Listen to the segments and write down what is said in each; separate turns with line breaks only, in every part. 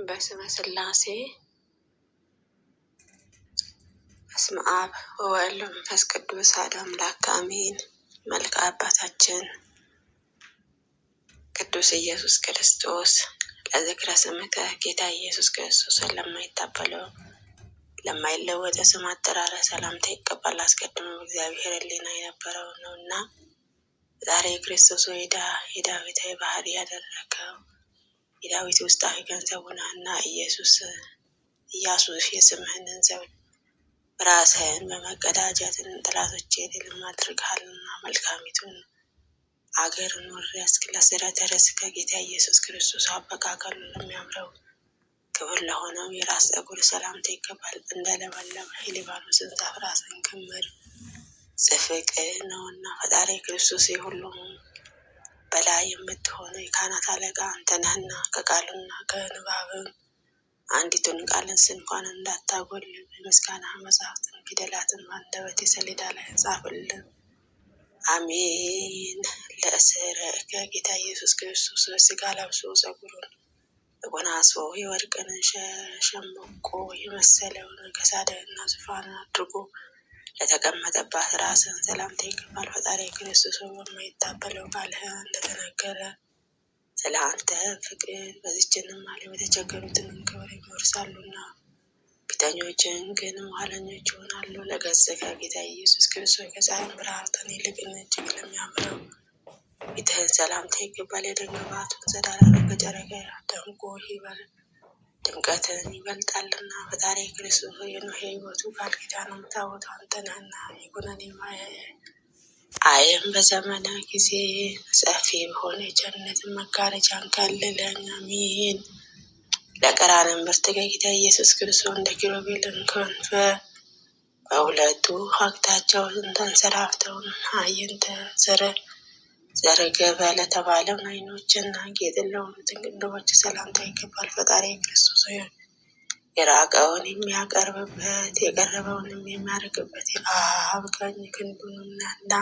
በስመ ሥላሴ በስመ አብ ወወልድ ወመንፈስ ቅዱስ አሐዱ አምላክ አሜን። መልክአ አባታችን ቅዱስ ኢየሱስ ክርስቶስ ለዝክረ ስምከ ጌታ ኢየሱስ ክርስቶስን ለማይታበለው ለማይለወጥ ስም አጠራር ሰላምታ ይገባል። አስቀድሞ እግዚአብሔር ሕሊና የነበረው ነውና ዛሬ ክርስቶስ የዳዊታዊ ባህሪ ያደረገው የዳዊት ውስጣዊ ገንዘቡ ነህና ኢያሱ የስምህን ዘውድ ራስህን በመቀዳጀትን ጠላቶቼን ድል አድርገሃልና መልካሚቱን አገርን ወረስክ። ለስርዓተ ርስከ ጌታ ኢየሱስ ክርስቶስ አበቃቀሉ ለሚያምረው ክብር ለሆነው የራስ ፀጉር ሰላምታ ይገባል። እንደ ለመለመ የሊባኖስን ዛፍ ራስን ክምር ጽፍቅ ነውና ፈጣሪ ክርስቶስ የሁሉም በላይ የምትሆነው የካህናት አለቃ አንተ ነህና ከቃሉና ከንባብም አንዲቱን ቃልን እንኳን እንዳታጎል የምስጋና መጽሐፍትን ፊደላትን በአንደበቴ ሰሌዳ ላይ ጻፍልን። አሜን። ለእስርከ ጌታ ኢየሱስ ክርስቶስ ስጋ ለብሶ ፀጉሩን ተጎናጽፎ የወርቅን ሸምቆ የመሰለውን ከሳድና ዙፋን አድርጎ ለተቀመጠባት ራስን ሰላምታ ይገባል። ፈጣሪ ክርስቶስ በማይታበለው ቃልህ እንደተናገረ ስለ አንተ ፍቅር በዚችንም ዓለም የተቸገሩትን ክብር ይወርሳሉና ፊተኞችን ግን ኋለኞች ይሆናሉ። ለገጽከ ጌታ ኢየሱስ ክርስቶስ ከፀሐይ ብርሃን ይልቅ እጅግ ለሚያምረው ፊትህን ሰላምታ ይገባል። የደመናቱን ጸዳል ከጨረቃ ደምቆ ድምቀትን ይበልጣልና ፈጣሪ ክርስቶስ የኖህ ሕይወቱ ቃል ኪዳን ታቦት አንተ ነህና የኩነኔ አይን በዘመነ ጊዜ ሰፊ በሆነ የጀነት መጋረጃን ከልለኝ። አሜን። ለቀራንዮ ምርት ጌታ ኢየሱስ ክርስቶስ እንደ ኪሩቤልን ክንፍ በሁለቱ አቅጣጫው ተንሰራፍተው አይንተ ዘረገበ ለተባለው አይኖችና ጌጥ ለሆኑትን ቅንድቦች ሰላምታ ይገባል። ፈጣሪ ክርስቶስ የራቀውን የሚያቀርብበት የቀረበውንም የሚያርቅበት የአብ ቀኝ ክንዱንና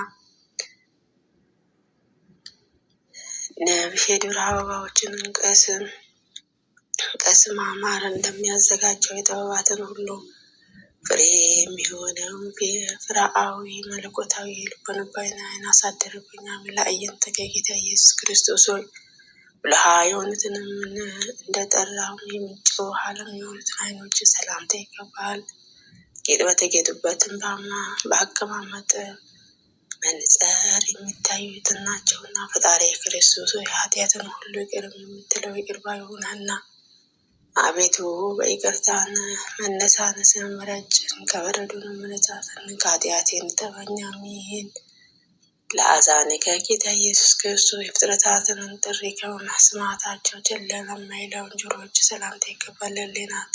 ነብሽ የዱር አበባዎችን ቀስም ማር እንደሚያዘጋጀው የጥበባትን ሁሉ ፍሬ የሚሆነው ፍርአዊ መለኮታዊ ልቦናዊን አይን አሳድርብኝ። ለአይንተ ጌታ ኢየሱስ ክርስቶስ ሆይ ብልሃ የሆኑትንም እንደጠራው የሚጮህ ዓለም የሆኑትን አይኖች ሰላምታ ይገባል። ጌጥ በተጌጡበትን በአቀማመጥ መንጸር የሚታዩት ናቸውና ፈጣሪ ክርስቶስ ሆይ ኃጢአትን ሁሉ ይቅር የምትለው ይቅር ባይ ሆነህና አቤቱ በይቅርታን መነሳነስን ምረጭን ከበረዶን መነጻትን ከኃጢአቴን ጠበኝ። አሜን። ለአዛንከ ጌታ ኢየሱስ ክርስቶስ የፍጥረታትን ጥሪ ከመስማታቸው ችላ ለማይለውን ጆሮዎች ሰላምታ ይገባል። ለሕሊናት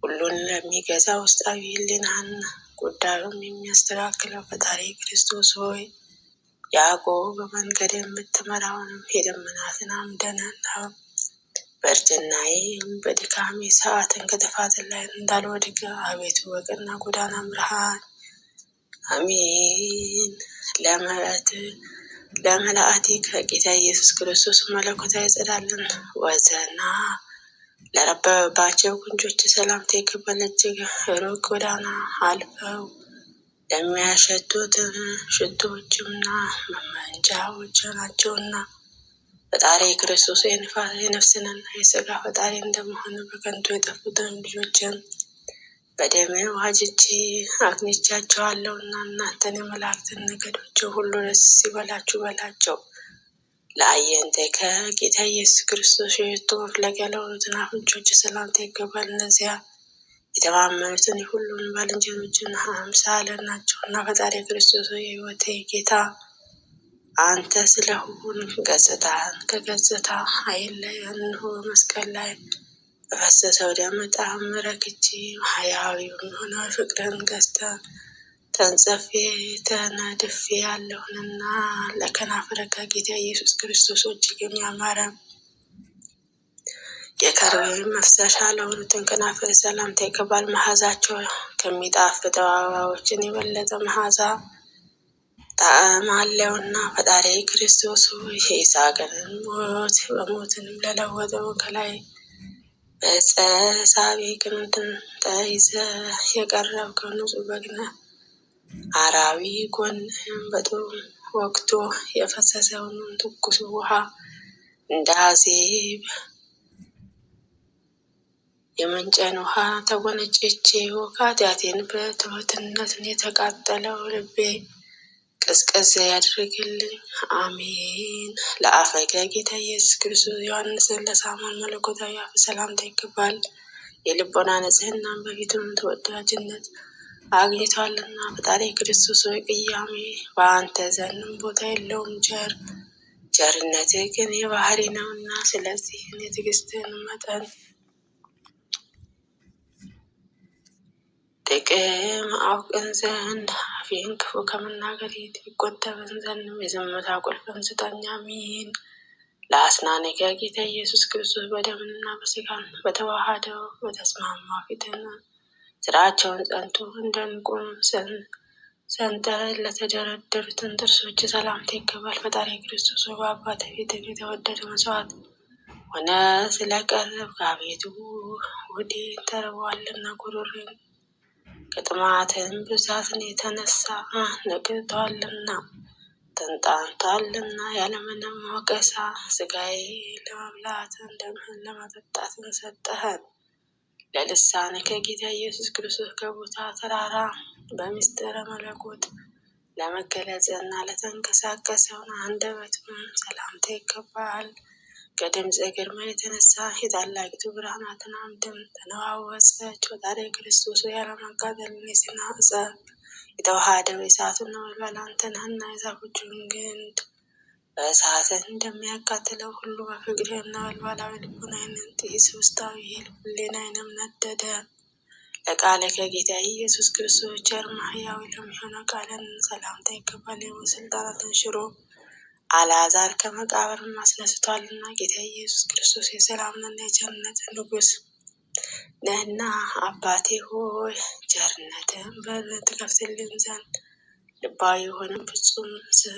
ሁሉን ለሚገዛ ውስጣዊ ሕሊናን ጉዳዩም የሚያስተካክለው ፈጣሪ ክርስቶስ ሆይ ያዕቆብ በመንገድ የምትመራውንም የደመናትን አምደ ነህና በእርጅናዬም በድካሜ ሰዓትን ከጥፋት ላይ እንዳልወድቅ አቤቱ በቀና ጎዳና ምራኝ። አሜን። ለመላእክት ከጌታ ኢየሱስ ክርስቶስ መለኮታዊ ጸዳልን ወዘና ለረበበባቸው ጉንጮች ሰላምታ ይገባል። እጅግ ሩቅ ጎዳና አልፈው ለሚያሸቱትን ሽቶዎችና መመንጫዎች ናቸውና ፈጣሪ ክርስቶስ የነፍስንና የሥጋ ፈጣሪ እንደመሆን በከንቱ የጠፉትን ልጆችን በደም ዋጅቼ አግኝቻቸዋለሁና እናንተን የመላእክትን ነገዶች ሁሉ ደስ ይበላችሁ በላቸው። ለአየንተ ከጌታ ኢየሱስ ክርስቶስ የሽቱ መፍለቂያ ለሆኑትን አፍንጮች ሰላምታ ይገባል። እነዚያ የተማመኑትን የሁሉን ባልንጀሮችን አምሳለ ናቸውና ፈጣሪ ክርስቶስ የሕይወቴ ጌታ አንተ ስለሆን ገጽታን ከገጽታ አይለይ። እንሆ መስቀል ላይ በፈሰሰው ደም ጣዕም ረክቼ ሕያው የሆነ ፍቅርን ተንጸፌ ተነድፌ ያለሁንና ለከናፍረከ ጌታ ኢየሱስ ክርስቶስ እጅግ የሚያማረ የከርቤ መፍሰሻ ለሆኑትን ከናፍር ሰላምታ ይገባል። መዓዛቸው ከሚጣፍጠው አበባዎችን የበለጠ መዓዛ ጣዕም አለውና ፈጣሪ ክርስቶስ የይስሐቅን ሞት በሞትንም ለለወጠው ከላይ በዕፀ ሳቤቅን ተይዘህ የቀረብከው ንጹሕ በግ ነህ። አራዊ ጎንህን በጦር ወግቶ የፈሰሰውን ትኩስ ውሃ እንደ አዜብ የምንጭን ውሃ ተጎነጨቼ ከኃጢአቴን በትሑትነት የተቃጠለው ልቤ ቅዝቅዝ ያድርግልኝ። አሜን። ለአፈ ጌታ ኢየሱስ ክርስቶስ ዮሐንስን ለሳሙኤል መለኮታዊ አፍ ሰላምታ ይገባል። የልቦና ንጽሕናን በፊቱም ተወዳጅነት አግኝቷልና። ፈጣሪ ክርስቶስ ሆይ ቅያሜ በአንተ ዘንድም ቦታ የለውም። ቸርነትህ ግን የባህሪ ነውና፣ ስለዚህ የትዕግስትህን መጠን ጥቅም አውቅን ዘንድ አፌን ክፉ ከመናገር ይቆጠብን ዘንድም የዝምታ ቁልፍን ስጠኝ። አሜን። ለአስናንከ ጌታ ኢየሱስ ክርስቶስ በደምና በሥጋን በተዋሃደው በተስማማ ፊትን ስራቸውን ጸንቶ እንደ ዕንቁ ሰንጠረዥ ለተደረደሩትን ጥርሶች ሰላምታ ይገባል። ፈጣሪ ክርስቶስ በአባትህ ፊት የተወደደ መስዋዕት ሆነ ስለቀረብክ አቤቱ ሆዴን ተርቧልና ጉሮሮዬን ከጥማትህም ብዛትን የተነሳ ነቅቶአልና ተንጣንቶአልና። ያለምንም ወቀሳ ሥጋዬ ለመብላትን ደምህን ለመጠጣትን ሰጠኸን። ለልሳንከ ጌታ ኢየሱስ ክርስቶስ ከቦታ ተራራ በምስጢረ መለኮት ለመገለጽና ለተንቀሳቀሰውን አንደበትም ሰላምታ ይገባል። ከድምፅ ግርማ የተነሳ የታላቂቱ ብርሃናትን አምድም ተነዋወጸች። ፈጣሪ ክርስቶስ ያለማቃጠልን የሲና ዕፀ የተዋሃደው የእሳቱን ነበልባል አንተ ነህና፣ የዛፎቹን ግንድ በእሳትን እንደሚያቃጥለው ሁሉ በፍቅርህ ነበልባላዊ ልቡናዬን ጢስ ውስጣዊ ሕሊናዬንም ነደደ። ለቃለ ከጌታ ኢየሱስ ክርስቶስ ቸር ሕያው ለሚሆነው ቃልን ሰላምታ ይገባል። የሞት ስልጣናትን ሽሮ አልዓዛር ከመቃብርም አስነስቷልና። ጌታ ኢየሱስ ክርስቶስ የሰላምና የቸርነት ንጉሥ ነህና፣ አባቴ ሆይ ቸርነትህን በር ትከፍትልን ዘንድ ልባዊ የሆነ ፍጹም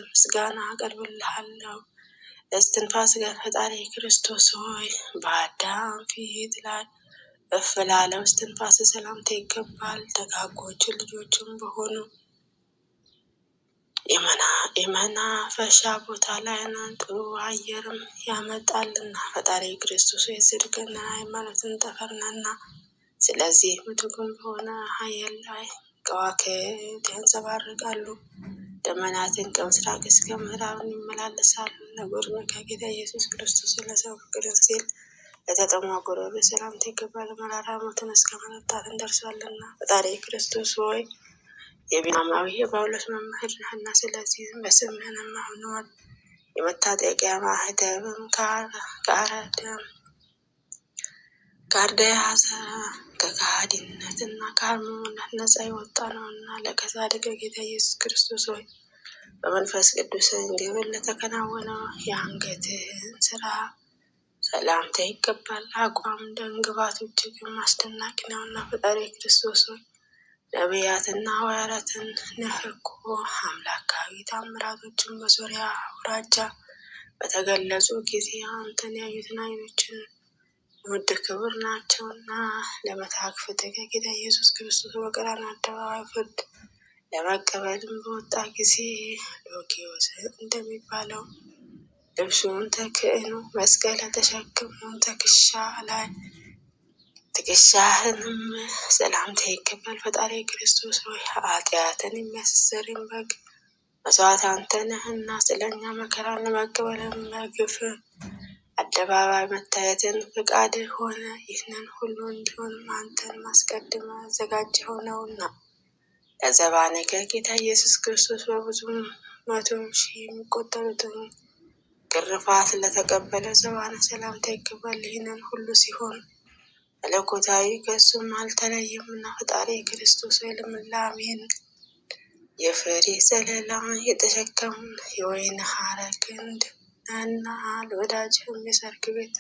ምስጋና አቀርብልሃለሁ። ለእስትንፋስ ፈጣሪ ክርስቶስ ሆይ በአዳም ፊት ላይ እፍ ላለው እስትንፋስ ሰላምታ ይገባል። ደጋጎች ልጆችም በሆኑ የመናፈሻ ቦታ ላይ ጥሩ አየርም ያመጣልና። ፈጣሪ ክርስቶስ የጽድቅና ሃይማኖትን ጠፈር ነህና፣ ስለዚህ ምትኩም በሆነ ኃይል ላይ ከዋክብት ያንጸባርቃሉ። ደመናትን ከምስራቅ እስከ ምዕራብ ይመላለሳሉ። ለጎርነ ከጌታ ኢየሱስ ክርስቶስ ለሰው ፍቅር ሲል ለተጠማ ጉሮሮ ሰላምታ ይገባል። መራራ ሞትን እስከ መጠጣት ደርሷልና። ፈጣሪ ክርስቶስ ሆይ የቢናማዊ የጳውሎስ መምህር ነህና፣ ስለዚህ በስምህንም አሁን የመታጠቂያ ማኅተብም ከአርደያዘ ከከሃዲነትና ከአርምሞነት ነፃ የወጣ ነውና። ለከሳድከ ጌታ ኢየሱስ ክርስቶስ ሆይ በመንፈስ ቅዱስ ግብር ለተከናወነው የአንገትህን ስራ ሰላምታ ይገባል። አቋም ደንግባቱ እጅግም አስደናቂ ነውና። ፈጣሪ ክርስቶስ ሆይ ነቢያትና ሐዋርያትን ነህ እኮ። አምላካዊ ታምራቶችን በሶርያ አውራጃ በተገለጹ ጊዜ አንተን ያዩትን ዓይኖችን ውድ ክቡር ናቸውና። ለመታክፍት ከጌታ ኢየሱስ ክርስቶስ በቀራንዮ አደባባይ ፍርድ ለመቀበልም በወጣ ጊዜ ሎኪዮስ እንደሚባለው ልብሱን ተክህኖ መስቀል ተሸክሞ ትከሻህንም ሰላምታ ይገባል። ፈጣሪ ክርስቶስ ሆይ ኃጢአትን የሚያስተሰርይ በግ መስዋዕት አንተ ነህና፣ ስለኛ መከራን ለመቀበልም በግፍ አደባባይ መታየትን ፈቃድህ ሆነ። ይህንን ሁሉ እንዲሆንም አንተን ማስቀድመ አዘጋጀኸው ነውና። ለዘባነከ ጌታ ኢየሱስ ክርስቶስ በብዙ መቶ ሺህ የሚቆጠሩትን ግርፋት ለተቀበለ ዘባነ ሰላምታ ይገባል። ይህንን ሁሉ ሲሆን መለኮታዊ ከእሱም አልተለየምና። ፈጣሪ ክርስቶስ ልምላሜን የፍሬ ዘለላ የተሸከሙን የወይን ሐረግ ግንድ ነህና፣ ለወዳጅህም የሰርክ ቤት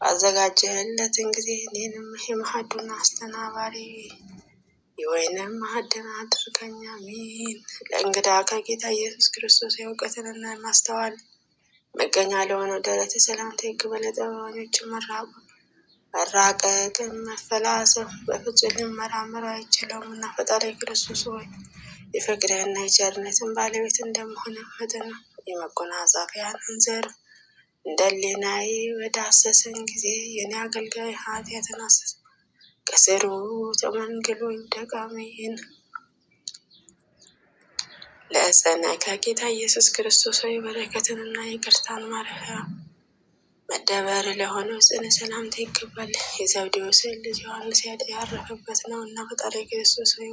ባዘጋጀህለትን ጊዜ እኔንም የማዕዱን አስተናባሪ የወይንም ማዕድን አድርገኝ። አሜን። ለእንግዳ ከጌታ ኢየሱስ ክርስቶስ የእውቀትንና የማስተዋል መገኛ ለሆነው ደረት ሰላምታ ይገባል። ለጥበበኞች መራቆት መራቀቅን መፈላሰፍ በፍጹም ሊመራመረው አይችለውምና ፈጣሪ ክርስቶስ ሆይ የፍቅርህና የቸርነትን ባለቤት እንደመሆን መጠን የመጎናጸፊያህን ዘርፍ እንደ ሕሊናዬ በዳሰሰኝ ጊዜ የኔ አገልጋይ ኃጢአትን አሰሰ ከስሩ ተመንግሎ ይውደቅ አሜን። ለእፀነ ከጌታ ኢየሱስ ክርስቶስ ሆይ በረከትንና ይቅርታን ማረፊያ መደበር ለሆነው ጽነ ሰላምታ ይገባል። የዘብዴዎስ ልጅ ዮሐንስ ያረፈበት ነው እና ፈጣሪ ክርስቶስ ሆይ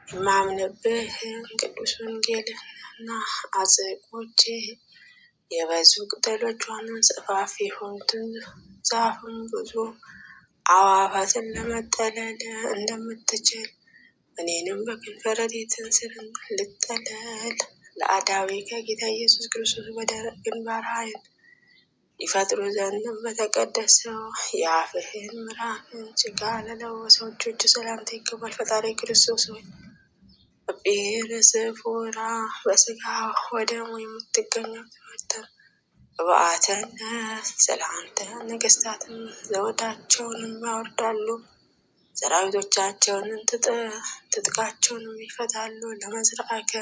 የማምንብህን ቅዱስ ወንጌልና አጽቆቼ የበዙ ቅጠሎቿንም ሰፋፊ የሆኑትን ዛፍም ብዙ አዕዋፋትን ለመጠለል እንደምትችል እኔንም በክንፈ ረድኤትህ ስር ልጠለል። ለአዳዌ ከጌታ ኢየሱስ ክርስቶስ በደረቅ ግንባርህን ይፈጥሩ ዘንድ በተቀደሰው የአፍህን ምዕራፍን ጭቃ ለለወሰው እጆች ሰላምታ ይገባል። ፈጣሪ ክርስቶስ ሆይ በጲርስፎራ በስጋ ወደሙ የምትገኘው ትምህርትን በአተነት ስለአንተ ነገስታትን ዘውዳቸውንም ያወርዳሉ፣ ሰራዊቶቻቸውንም ትጥቃቸውንም ይፈታሉ። ለመዝራዕከ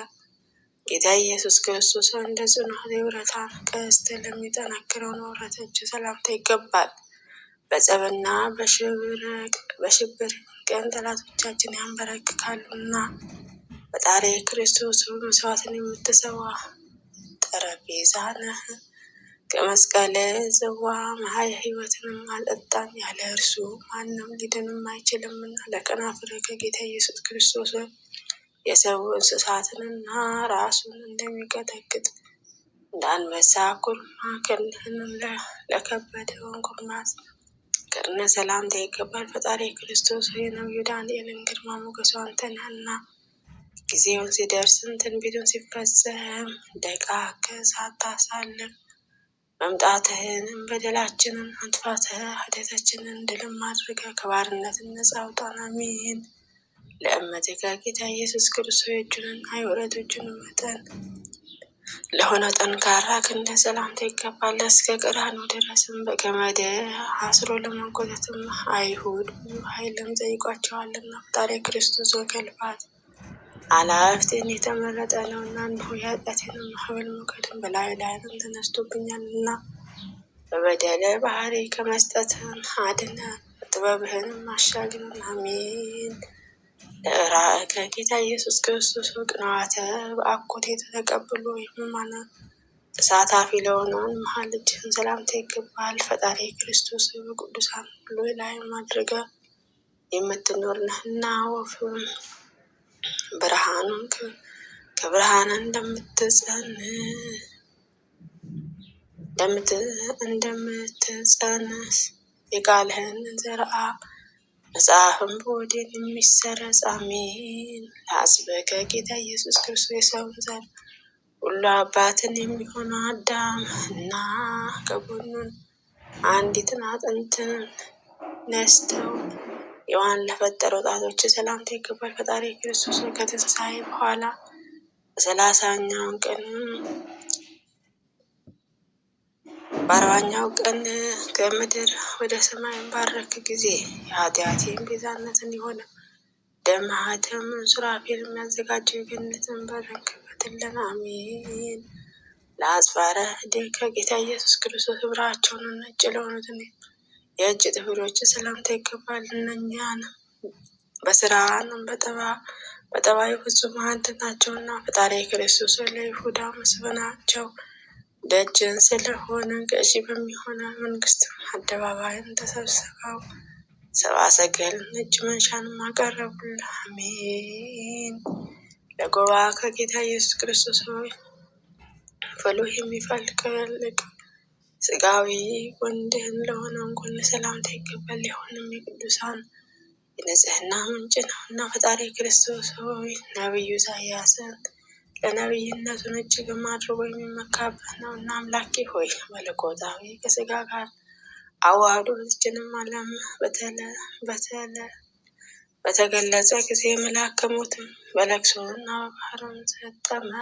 ጌታ ኢየሱስ ክርስቶስ እንደ ጽኑ የብረታን ቀስት ለሚጠነክረው ንብረት እጅ ሰላምታ ይገባል። በጸብና በሽብር ቀን ጠላቶቻችን ያንበረክካሉና ፈጣሪ ክርስቶስ መስዋዕትን የምትሰዋ ጠረጴዛ ነህ። ከመስቀል ጽዋ መሀል ሕይወትንም አልጠጣም፣ ያለ እርሱ ማንም ሊድንም አይችልምና። ለከናፍርህ ከጌታ ኢየሱስ ክርስቶስ የሰው እንስሳትንና ራሱን እንደሚቀጠቅጥ እንደ አንበሳ ኩርማ ክንድህንም ለከበደውን ኩርማት ቅርነ ሰላምታ ይገባል። ፈጣሪ ክርስቶስ የነቢዩ ዳንኤልን ግርማ ሞገሱ አንተ ነህና ጊዜውን ሲደርስም ትንቢቱን ሲፈጸም ደቃቅ ሳታሳልፍ መምጣትህንም በደላችንን አንጥፋተህ ኃጢአታችንን ድልም አድርገህ ከባርነት ነፃ አውጣን አሜን። ለእመትህ ከጌታ ኢየሱስ ክርስቶስ የእጁንና የወረቶቹን መጠን ለሆነ ጠንካራ ክንደ ሰላምታ ይገባል። እስከ ቀራንዮ ድረስም በገመድ አስሮ ለመጎተትም አይሁድ ብዙ ኃይልም ጠይቋቸዋልና ፈጣሪ ክርስቶስ ከልፋት አላፍትን የተመረጠ ነውና እንዲሁ የኃጢአቴንም ማዕበል ሞገድን በላዩ ላይም ተነስቶብኛልና በበደለ ባህሪ ከመስጠትም አድነ ጥበብህንም አሻግረን አሜን። ለራእከ ከጌታ ኢየሱስ ክርስቶስ ቅንዋተ በአኮቴት ተቀብሎ የሕሙማን ተሳታፊ ለሆነውን መሀል እጅህን ሰላምታ ይገባል። ፈጣሪ ክርስቶስ በቅዱሳን ሁሉ ላይ ማድረገ የምትኖር ነህና ወፍም ብርሃኑን ከብርሃን እንደምትጸንስ የቃልህን ዘርአ መጽሐፍን በወዴን የሚሰረጽ አሜን። ለአስበከ ጌታ ኢየሱስ ክርስቶስ የሰውን ዘር ሁሉ አባትን የሚሆነው አዳም እና ከጎኑን አንዲትን አጥንትን ነስተው ሔዋን ለፈጠረው ጣቶች ሰላምታ ይገባል። ፈጣሪ ክርስቶስ ከትንሣኤ በኋላ በ40ኛው ቀን ከምድር ወደ ሰማይ ባረክ ጊዜ የኃጢአቴን ቤዛነት እንዲሆን ደም ማኅተምን ሱራፌል የሚያዘጋጀው የገነትን በርን ክፈትልን አሜን። ለአጽፋረ እድህ ከጌታ ኢየሱስ ክርስቶስ ሕብራቸውን ነጭ ለሆኑትን የእጅ ጥፍሮች ሰላምታ ይገባል። እነኛን በስራንም በጠባዩ ፍጹም አንድ ናቸውና ፈጣሪ ክርስቶስ ለይሁዳ መስፍናቸው ደጅን ስለሆነ ገዢ በሚሆነ መንግስት አደባባይን ተሰብስበው ሰብአ ሰገልን እጅ መንሻንም አቀረቡልህ አሜን። ለጎባ ከጌታ ኢየሱስ ክርስቶስ ፍሉህ የሚፈልቅ ስጋዊ ወንድህን ለሆነውን ጎን ሰላምታ ይገባል። ሊሆንም የቅዱሳን የንጽህና ምንጭ ነው እና ፈጣሪ ክርስቶስ ሆይ ነቢዩ ኢሳያስን ለነቢይነቱን እጅግም አድርጎ የሚመካበት ነው እና አምላኬ ሆይ መለኮታዊ ከስጋ ጋር አዋህዶ በዚችንም ዓለም በተገለጸ ጊዜ መልአከ ሞትም በለቅሶና በባህርም ሰጠመ።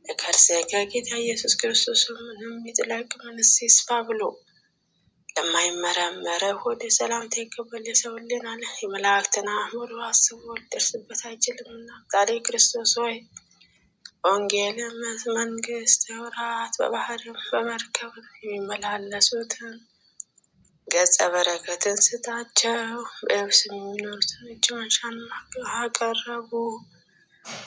ለከርሥ ከጌታ ኢየሱስ ክርስቶስ ምንም ይጥለቅ ምንስ ይስፋ ብሎ ለማይመረመረው ሆድ ሰላምታ ይገባል። የሰው ሕሊና የመላእክትን አእምሮ አስቦ ሊደርስበት አይችልምና ዛሬ ክርስቶስ ሆይ ወንጌልን፣ መንግስት፣ ወራት በባህርም በመርከብ የሚመላለሱትን ገጸ በረከትን ስጣቸው። በየብስም የሚኖሩትን እጅ መንሻን አቀረቡ።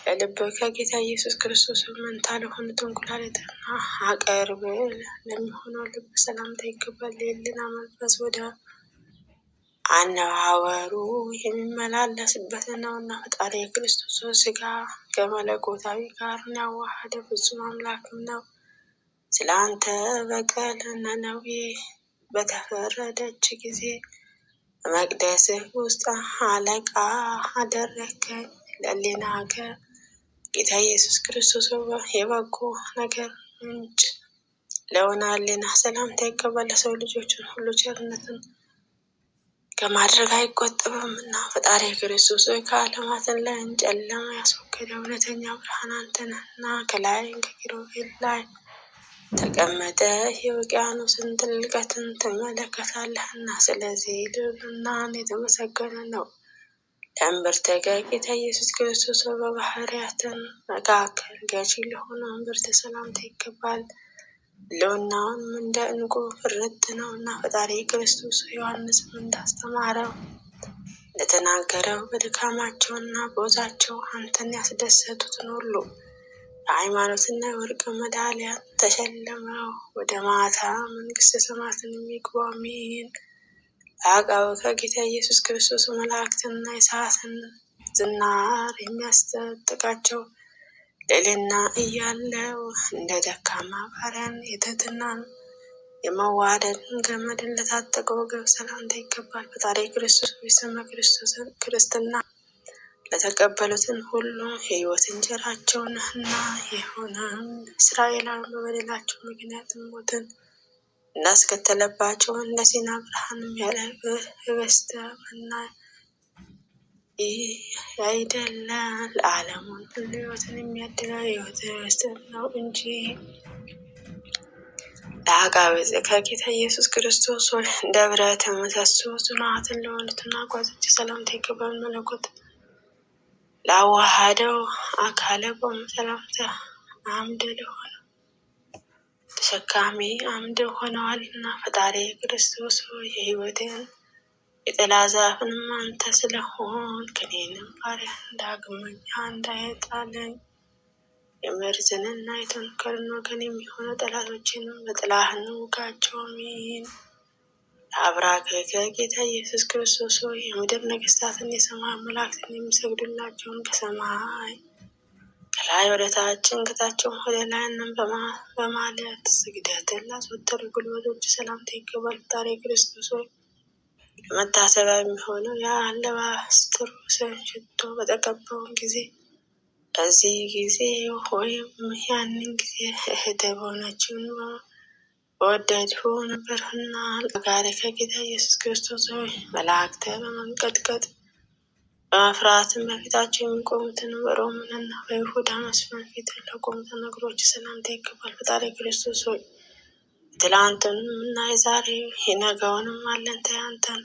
ለልብ ከጌታ ኢየሱስ ክርስቶስ መንታ ለሆኑትን ኩላሊትና አቀርብ ለሚሆነው ልብ ሰላምታ ይገባል። የሕሊና መንፈስ ወደ አነዋወሩ የሚመላለስበት ነውና ፈጣሪ የክርስቶስ ሥጋ ከመለኮታዊ ጋር ያዋሃደ ፍጹም አምላክም ነው። ስለ አንተ በቀል ነነዌ በተፈረደች ጊዜ በመቅደስህ ውስጥ አለቃ አደረግከኝ። ለሕሊና ጌታ ኢየሱስ ክርስቶስ የበጎ ነገር ምንጭ ለሆነ ሕሊና ሰላምታ ይገባል። ለሰው ልጆችን ሁሉ ቸርነትን ከማድረግ አይቆጠብምና ፈጣሪ ክርስቶስ ከዓለማትን ላይ ጨለማ ያስወገደ እውነተኛ ብርሃን አንተ ነህና ከላይ ከኪሩቤል ላይ ተቀመጠ የውቅያኖስን ጥልቀትን ትመለከታለህና ስለዚህ ልዕልናህ የተመሰገነ ነው። ለእምብርተ ጌታ ኢየሱስ ክርስቶስ በባህርያትን መካከል ገዢ ለሆነ እምብርት ሰላምታ ይገባል። ሕልውናውም እንደ ዕንቁ ፍርጥ ነው እና ፈጣሪ ክርስቶስ ዮሐንስም እንዳስተማረው እንደተናገረው በድካማቸውና በወዛቸው አንተን ያስደሰቱትን ሁሉ የሃይማኖትና የወርቅ ሜዳልያ ተሸልመው ወደ ማታ መንግስተ ሰማያትን የሚገቡ አሜን። ለአቃቤ ከጌታ ኢየሱስ ክርስቶስ መላእክትና የሰዓትን ዝናር የሚያስጠጥቃቸው ልዕልና እያለው እንደ ደካማ ባሪያን የትሕትናን የመዋደድን ገመድን ለታጠቀ ወገብ ሰላምታ ይገባል። ፈጣሪ ክርስቶስ ስመ ክርስትና ለተቀበሉትን ሁሉ የሕይወት እንጀራቸው ነህና የሆነም እስራኤላውያን በበደላቸው ምክንያት ሞትን እንዳስከተለባቸው እንደ ሲና ብርሃንም ያለ ህብስተ መና ያይደለ ለዓለሙን ሁሉ ሕይወትን የሚያድለው የሕይወት ህብስት ነው እንጂ። ለአቃቤ ከጌታ ኢየሱስ ክርስቶስ ሆይ እንደ ብረት ምሰሶ ጽኑዓትን ለሆኑትና ጓዞች ሰላምታ ይገባል። መለኮት ላዋሃደው አካለ ቆም ሰላምታ አምድ ለሆነ ተሸካሚ አምድ ሆነዋልና ፈጣሪ ክርስቶስ ሆይ የሕይወትን የጥላ ዛፍንም አንተ ስለሆንክ እኔንም ባሪያህን ዳግመኛ እንዳይጣለኝ የመርዝንና የተንኮልን ወገን የሚሆኑ ጠላቶችንም በጥላህን ውጋቸው አሜን። ለአብራክ ከጌታ ኢየሱስ ክርስቶስ ሆይ የምድር ነገስታትን የሰማይ መላእክትን የሚሰግዱላቸውን ከሰማይ ከላይ ወደ ታችን ከታችም ወደ ላይ በማለት ስግደትን ላስወጠሩ ጉልበቶች ሰላምታ ይገባል። ፈጣሪ ክርስቶስ ሆይ ለመታሰቢያ የሚሆነው የአለባስጥሮስ ሽቶ በተቀባውን ጊዜ በዚህ ጊዜ ወይም ያንን ጊዜ እህት በሆነችውን በወደድሁ ነበርና ጋር ከጌታ ኢየሱስ ክርስቶስ ሆይ መላእክት በመንቀጥቀጥ በመፍራትም በፊታቸው የሚቆሙትን በሮምንና በይሁዳ መስፍን ፊት ለቆሙትን እግሮች ሰላምታ ይገባል። ፈጣሪ ክርስቶስ ሆይ ትላንቱንም እና የዛሬ የነገውንም አለንተ ያንተን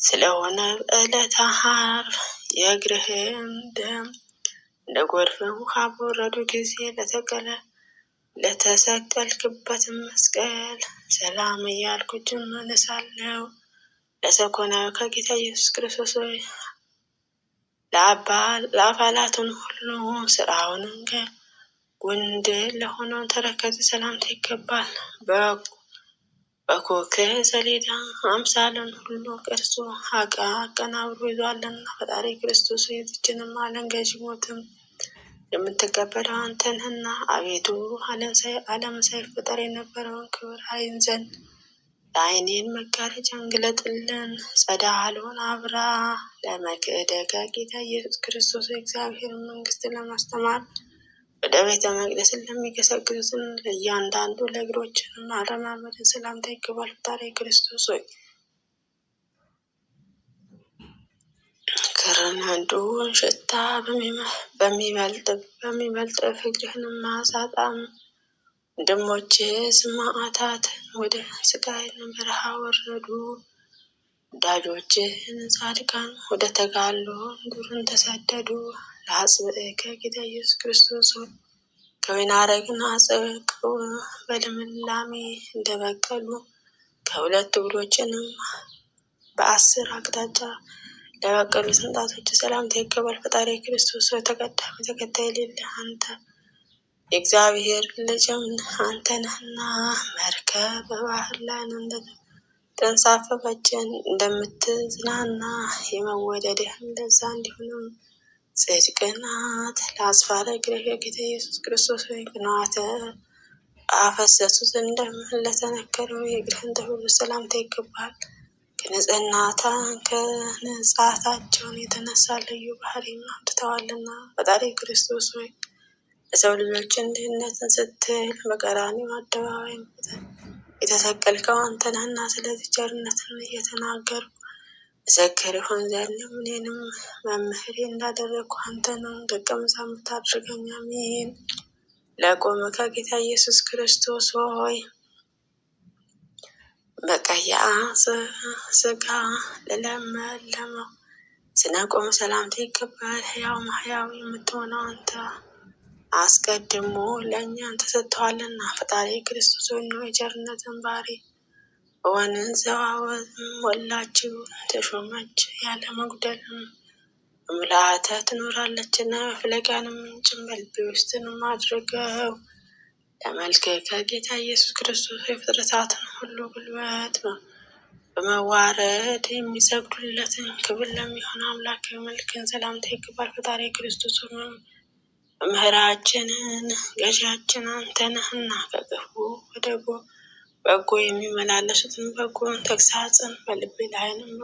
ስለሆነ በዕለተ ዓርብ የእግርህን ደም እንደ ጎርፍ ውሃ በወረዱ ጊዜ ለተሰቀልክበትን መስቀል ሰላም እያልኩ እጅን እነሳለሁ። ለሰኮናዊ ከጌታ ኢየሱስ ክርስቶስ ሆይ ለአባላቱን ሁሉ ስራውንን ከጉንድ ለሆነው ተረከዝ ሰላምታ ይገባል። በኮክ ሰሌዳ አምሳልን ሁሉ ቅርጹ አቀናብሮ ይዟልና ፈጣሪ ክርስቶስ የዚችንም ዓለም ገዥ ሞትም የምትቀበለው አንተ ነህና አቤቱ ዓለም ሳይፈጠር የነበረውን ክብር አይን ዘንድ ለዓይኔን መጋረጃን ግለጥልን። ጸዳሉን አብራ ለመክደከ ጌታ ኢየሱስ ክርስቶስ የእግዚአብሔር መንግስት ለማስተማር ወደ ቤተ መቅደስ ለሚገሰግሱትን ለእያንዳንዱ ለእግሮችንም አረማመድን ሰላምታ ይገባል። ፈጣሪ ክርስቶስ ሆይ ከረናንዱን ሽታ በሚበልጥ ፍቅርህንም ማሳጣም ወንድሞች ሰማዕታት ወደ ስቃይን በረሃ ወረዱ። ወዳጆችህን ጻድቃን ወደ ተጋድሎ ዱርን ተሰደዱ። ለአጽብዕከ ጌታ ኢየሱስ ክርስቶስ ሆይ ከወይን አረግና አጽድቀው በልምላሜ እንደበቀሉ ከሁለት እግሮችንም በ10 አቅጣጫ ለበቀሉ ስንጣቶች ሰላምታ ይገባል። ፈጣሪ ክርስቶስ ሆይ ተቀዳሚ ተከታይ የሌለህ አንተ የእግዚአብሔር ልጅም አንተ ነህና መርከብ በባህር ላይ እንደተንሳፈፈችን እንደምትዝናና የመወደድህም ለዛ እንዲሆንም ጽድቅ ናት። ለአስፋረ እግርህ የጌታ ኢየሱስ ክርስቶስ ሆይ ቅንዋተ አፈሰሱት ለተነከረው የእግርህን ጥፍር ሰላምታ ይገባል። ከንጻታቸውን የተነሳ ልዩ ባህሪን አምጥተዋልና ፈጣሪ ክርስቶስ ሆይ ለሰው ልጆችን ድህነትን ስትል በቀራንዮ አደባባይ የተሰቀልከው አንተ ነህና፣ ስለዚህ ቸርነትን እየተናገርኩ መሰክር ይሆን ዘንድ እኔንም መምህሬ እንዳደረግኩ አንተንም ደቀ መዛሙርት አድርገኝ። አሜን። ለቆመ ከጌታ ኢየሱስ ክርስቶስ ሆይ በቀያ ስጋ ለለመለመው ስነቆም ሰላምታ ይገባል። ሕያው ማሕያው የምትሆነው አንተ አስቀድሞ ለእኛን ተሰጥተዋልና ፈጣሪ ክርስቶስ ሆይ ነው የቸርነትን ባህሪ በወንዘዋወዝም ሞላችው ተሾመች ያለ መጉደልም በምልአተ ትኖራለችና መፍለቂያንም ምንጭም በልቤ ውስጥንም አድርገው። ለመልክ ከጌታ ኢየሱስ ክርስቶስ የፍጥረታትን ሁሉ ጉልበት በመዋረድ የሚሰግዱለትን ክብር ለሚሆን አምላክ መልክን ሰላምታ ይገባል። ፈጣሪ ክርስቶስ መምህራችንን ገዢያችን አንተ ነህና ከክፉ ወደ በጎ የሚመላለሱትን በጎን ተግሳጽን በልቤ ላይንም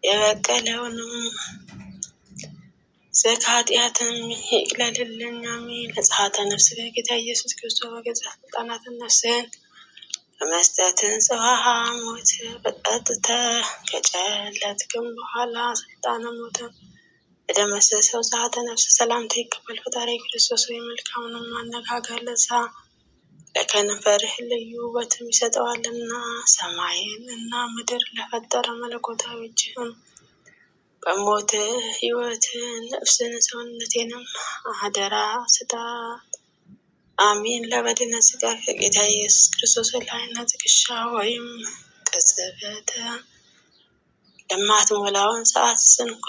የበቀለውንም ዘካጢያትን ይቅለልልኝ። አሜን። ለጸአተ ነፍስ ከጌታ ኢየሱስ ክርስቶስ በገዛ ስልጣናትን ነፍስን በመስጠትን ጽዋሃ ሞት በጠጥተ ከጨለትክም በኋላ ስልጣነ ሞት ለደመሰሰው ጸአተ ነፍስ ሰላምታ ይገባል። ፈጣሪ ክርስቶስ ወይ መልካሙንም አነጋገር ለዛ ለከንፈርህ ልዩ ውበትም ይሰጠዋልና ሰማይን እና ምድር ለፈጠረ መለኮታዊ እጅህም በሞት ሕይወትን ነፍስን ሰውነቴንም አደራ ስጣት። አሜን። ለበድነ ሥጋ ከጌታ ኢየሱስ ክርስቶስ ላይና ትከሻ ወይም ቅጽበተ ለማትሞላውን ሰዓት እንኳ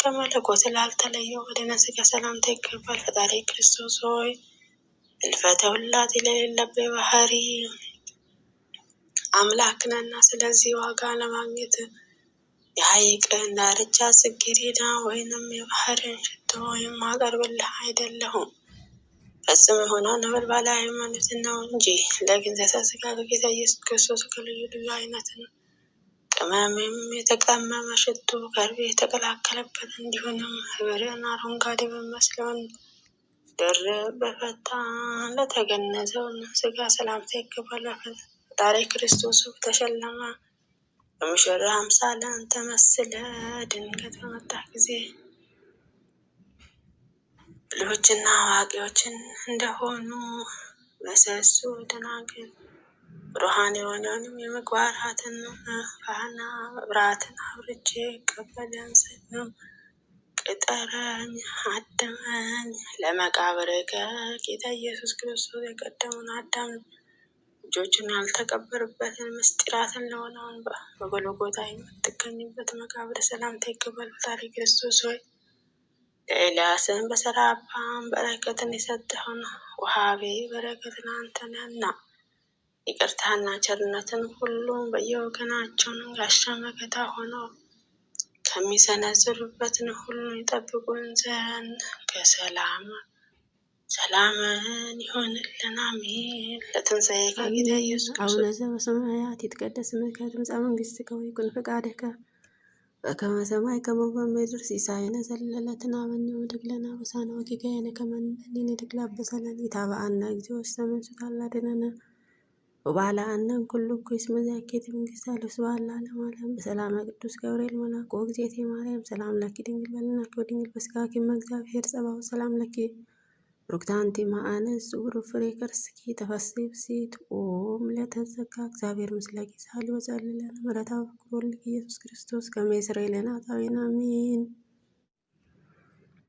ከመለኮት ላልተለየው በድነ ሥጋ ሰላምታ ይገባል። ፈጣሪ ክርስቶስ ሆይ እልፈተ ውላጤ የሌለበት ባህሪ አምላክ ነህና፣ ስለዚህ ዋጋ ለማግኘት የሐይቅን ዳርቻ ጽጌረዳ ወይንም የባህርን ሽቶ ወይም አቀርብልህ አይደለሁም። ፈጽሞ የሆነው ነበልባላዊ ሃይማኖት ነው እንጂ ለግንዘተ ሥጋ ከጌታ ኢየሱስ ክርስቶስ ከልዩ ልዩ አይነትን ቅመምም የተቀመመ ሽቱ ከርቤ የተቀላቀለበት እንዲሁንም ህብርን አረንጓዴ በሚመስለውን ድርብ በፈታ ለተገነዘውን ሥጋ ሰላምታ ይገባል። ፈጣሪ ክርስቶስ ተሸለመ በሙሽራ አምሳለ አንተ መስለ ድንገት በመጣህ ጊዜ ብልሆችና አዋቂዎችን እንደሆኑ መሰሶ ደናግል ብሩሃን የሆነውንም የምግባራትን ፋና መብራትን አብርቼ ቀበለን ዘንም ቅጠረኝ አድመኝ። ለመቃብር ከጌታ ኢየሱስ ክርስቶስ የቀደሙን አዳም ልጆችን ያልተቀበሩበትን ምስጢራትን ለሆነውን በጎልጎታ የምትገኝበት መቃብር ሰላምታ ይገባል። ፈጣሪ ክርስቶስ ሆይ ለኤልያስን በሰራባም በረከትን የሰጠውን ውሃቤ በረከትን አንተ ነህና ይቅርታና ቸርነትን ሁሉም በየወገናቸውን ጋሻ መከታ ሆነው ከሚሰነዝሩበትን ሁሉ ይጠብቁን ዘንድ ሰላምን ይሆንልን። አሜን። ለትንሣኤ ከጌታ ኢየሱስ
አቡነ ዘበሰማያት ይትቀደስ ስምከ ትምጻእ መንግሥትከ ወይኩን ፈቃድከ በከመ በሰማይ ከማሁ በምድር ሲሳየነ ዘለለዕለትነ ሀበነ ወኅድግ ለነ አበሳነ ወጌጋየነ ከመ ንሕነኒ ንኅድግ ለአበሳነ ኢታብአነ እግዚኦ ውስተ መንሱት አላድኅነነ ወባልዐነ እምኩሉ እኩይ እስመ ዘያኬት መንግሥተ ኃይል ወስብሐት ለዓለመ ዓለም። በሰላመ ቅዱስ ገብርኤል መልአክ ወእግዝእትየ ማርያም ሰላም ለኪ ድንግል በሊናኪ ወድንግል በሥጋኪ እም እግዚአብሔር ጸባኦት ሰላም ለኪ ሩክታንቲ ማአነስ ውሩ ፍሬ ከርስኪ ተፈስሒ ብሲት ኦም ለተዘጋ እግዚአብሔር ምስለ ጌዛ ሊወጸልለነ ምሕረታዊ ፍቅር ወልድኪ ኢየሱስ ክርስቶስ ከመ ይስረይ ለነ ኃጣውኢነ አሜን።